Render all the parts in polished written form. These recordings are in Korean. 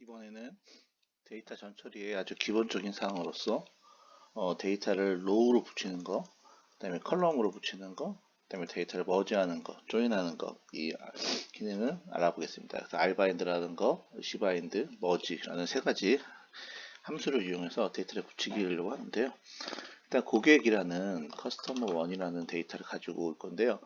이번에는 데이터 전처리의 아주 기본적인 사항으로서 데이터를 로우로 붙이는 거, 그다음에 컬럼으로 붙이는 거, 그다음에 데이터를 머지하는 거, 조인하는 거, 이 기능을 알아보겠습니다. 그래서 rbind라는 거, cbind, merge라는 세 가지 함수를 이용해서 데이터를 붙이기를 하는데요. 일단 고객이라는 커스터머 1이라는 데이터를 가지고 올 건데요.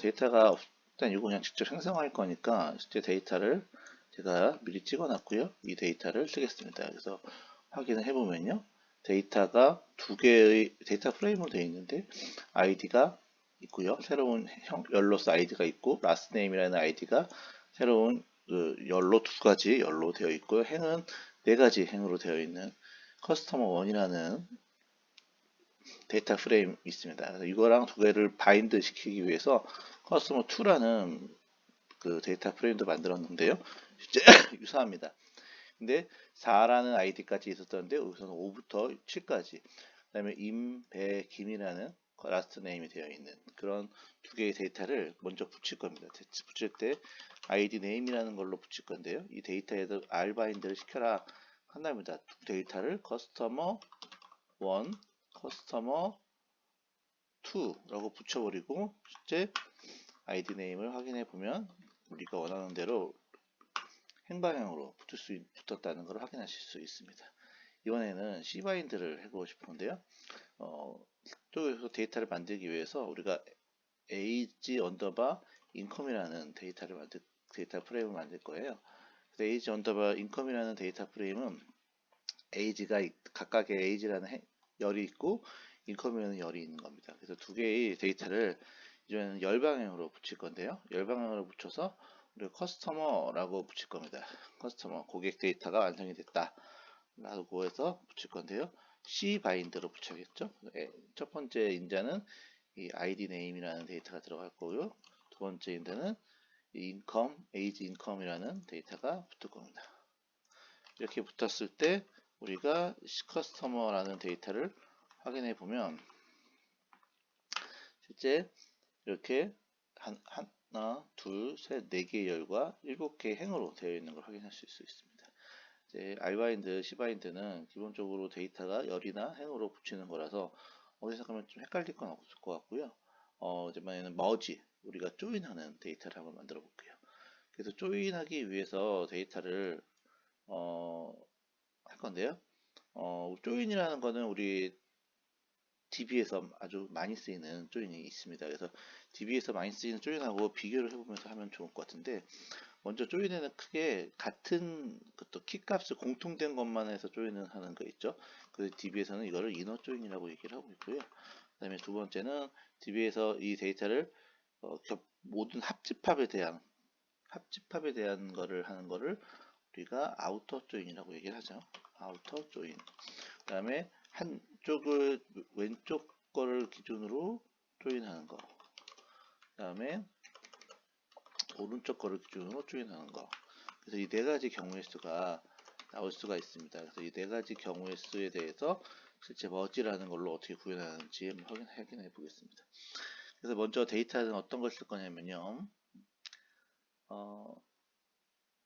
데이터가 일단 이거 그냥 직접 생성할 거니까 실제 데이터를 제가 미리 찍어놨고요. 이 데이터를 쓰겠습니다. 그래서 확인을 해보면요. 데이터가 두 개의 데이터 프레임으로 되어 있는데 아이디가 있고요. 새로운 열로스 아이디가 있고 라스트 네임이라는 아이디가 새로운 그 열로 두 가지 열로 되어 있고요. 행은 네 가지 행으로 되어 있는 커스터머 1이라는 데이터 프레임 있습니다. 그래서 이거랑 두 개를 바인드 시키기 위해서 커스터머 2라는 그 데이터 프레임도 만들었는데요. 실제 유사합니다. 근데 4라는 아이디까지 있었던데 여기서는 5부터 7까지 그다음에 임, 배, 김이라는 라스트 네임이 되어 있는 그런 두 개의 데이터를 먼저 붙일 겁니다. 붙일 때 아이디 네임이라는 걸로 붙일 건데요. 이 데이터에도 rbind를 시켜라 한답니다. 두 데이터를 커스터머 1, 커스터머 2라고 붙여버리고 실제 아이디 네임을 확인해 보면 우리가 원하는 대로 행방향으로 붙었다는 걸 확인하실 수 있습니다. 이번에는 cbind를 해보고 싶은데요. 쪽에서 데이터를 만들기 위해서 우리가 age 언더바 income이라는 데이터 프레임을 만들 거예요. age 언더바 income이라는 데이터 프레임은 age가 각각의 age라는 열이 있고 income에는 열이 있는 겁니다. 그래서 두 개의 데이터를 이제는 열 방향으로 붙일 건데요. 열 방향으로 붙여서 우리가 커스터머라고 붙일 겁니다. 커스터머 고객 데이터가 완성이 됐다 라고 해서 붙일 건데요. cbind로 붙여야겠죠. 첫 번째 인자는 이 id name이라는 데이터가 들어갈 거고요. 두 번째 인자는 income, age income이라는 데이터가 붙을 겁니다. 이렇게 붙었을 때 우리가 커스터머라는 데이터를 확인해 보면 실제 이렇게 하나, 둘, 셋, 네 개의 열과 7개의 행으로 되어 있는 걸 확인하실 수 있습니다. 이제 rbind, cbind는 기본적으로 데이터가 열이나 행으로 붙이는 거라서 어디서 가면 좀 헷갈릴 건 없을 것 같고요. 이번에는 merge, 우리가 조인하는 데이터를 한번 만들어 볼게요. 그래서 조인하기 위해서 데이터를 할 건데요. 조인이라는 거는 우리 DB에서 아주 많이 쓰이는 조인이 있습니다. 그래서 DB에서 많이 쓰이는 조인하고 비교를 해보면서 하면 좋을 것 같은데 먼저 조인에는 크게 같은 또 키값을 공통된 것만 해서 조인을 하는 거 있죠. 그래서 DB에서는 이거를 이너 조인이라고 얘기를 하고 있고요. 그 다음에 두 번째는 DB에서 이 데이터를 모든 합집합에 대한 거를 하는 거를 우리가 아우터 조인이라고 얘기를 하죠. 아우터 조인. 그 다음에 한쪽을 왼쪽 거를 기준으로 조인하는 거. 그 다음에 오른쪽 거를 기준으로 조인하는 거. 그래서 이 네 가지 경우의 수가 나올 수가 있습니다. 그래서 이 네 가지 경우의 수에 대해서 실제 머지라는 걸로 어떻게 구현하는지 한번 확인해 보겠습니다. 그래서 먼저 데이터는 어떤 걸 쓸 거냐면요.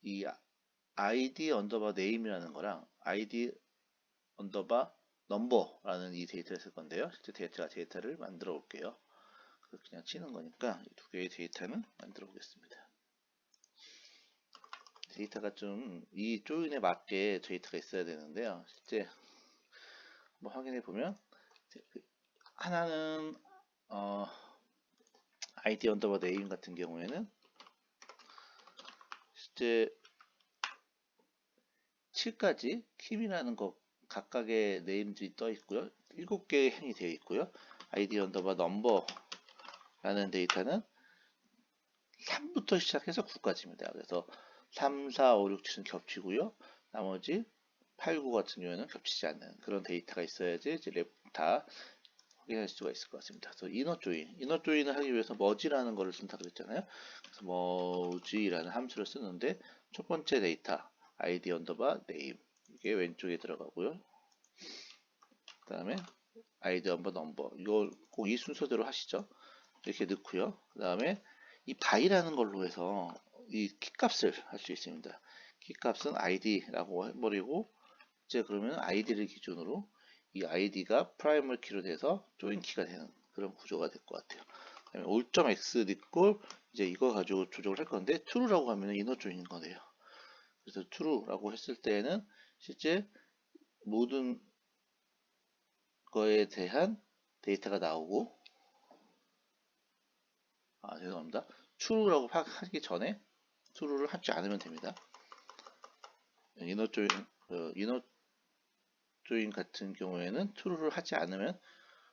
이 id 언더바 네임이라는 거랑 id 언더바 넘버라는 이 데이터를 쓸 건데요. 실제 데이터를 만들어 볼게요. 그냥 치는 거니까 이 두 개의 데이터는 만들어 보겠습니다. 데이터가 좀 이 조인에 맞게 데이터가 있어야 되는데요. 실제 한번 확인해 보면 하나는 id 언더바 네임 같은 경우에는 실제 7까지 킴이라는 거 각각의 네임들이 떠 있고요. 7개의 행이 되어 있고요. id 언더바 넘버라는 데이터는 3부터 시작해서 9까지입니다. 그래서 3, 4, 5, 6, 7은 겹치고요. 나머지 8, 9 같은 경우에는 겹치지 않는 그런 데이터가 있어야지 이제 다 확인할 수가 있을 것 같습니다. 그래서 이너 조인을 하기 위해서 머지라는 거를 쓴다 그랬잖아요. 그래서 머지라는 함수를 쓰는데 첫 번째 데이터 id 언더바 네임 이게 왼쪽에 들어가고요. 그 다음에 id 언더 넘버 이걸 꼭 이 순서대로 하시죠. 이렇게 넣고요. 그 다음에 이 바이라는 걸로 해서 이 키값을 할 수 있습니다. 키값은 id라고 해버리고, 이제 그러면 id를 기준으로 이 id가 프라이머리 키로 돼서 조인 키가 되는 그런 구조가 될 것 같아요. 그다음에 올.x 니꼴 이제 이거 가지고 조정을 할 건데 true라고 하면 이너 조인인 거네요. 그래서 true라고 했을 때에는 실제 모든 거에 대한 데이터가 나오고, 죄송합니다. true라고 하기 전에 true를 하지 않으면 됩니다. 이너 조인, 이너 조인 같은 경우에는 true를 하지 않으면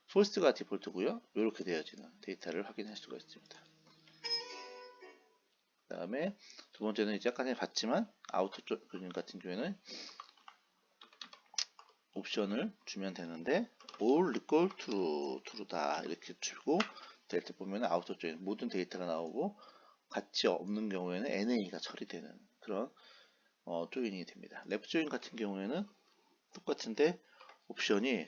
false가 디폴트고요. 이렇게 되어지는 데이터를 확인할 수가 있습니다. 그 다음에 두 번째는 이제 아까 전에 봤지만 아우터 조인 같은 경우에는 옵션을 주면 되는데 all equal true다 이렇게 주고 델타 보면 아우터 조인 모든 데이터가 나오고 같이 없는 경우에는 NA가 처리되는 그런 조인이 됩니다. 랩 조인 같은 경우에는 똑같은데 옵션이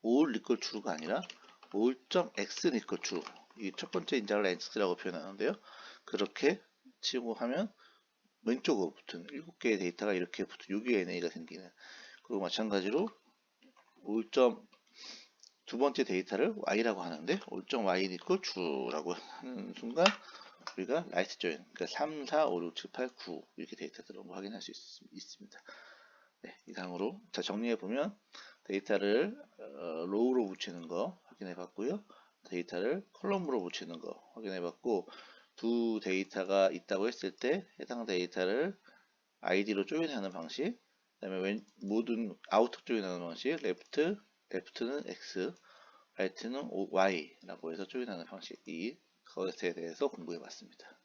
all equal true가 아니라 all.x equal true 이 첫 번째 인자를 x라고 표현하는데요. 그렇게 치고 하면 왼쪽으로 붙은 7개의 데이터가 이렇게 붙은 6의 NA가 생기는, 그리고 마찬가지로 all. 두 번째 데이터를 y라고 하는데 all.y equal true라고 하는 순간 우리가 라이트 조인, 그러니까 3, 4, 5, 6, 7, 8, 9 이렇게 데이터 들어온 거 확인할 수 있습니다. 네, 이상으로 자 정리해 보면 데이터를 로우로 붙이는 거 확인해 봤고요. 데이터를 컬럼으로 붙이는 거 확인해 봤고, 두 데이터가 있다고 했을 때 해당 데이터를 id로 조인하는 방식, 그다음에 모든 아우터 조인하는 방식, left는 x, right는 y라고 해서 조인하는 방식, 이 것에 대해서 공부해 봤습니다.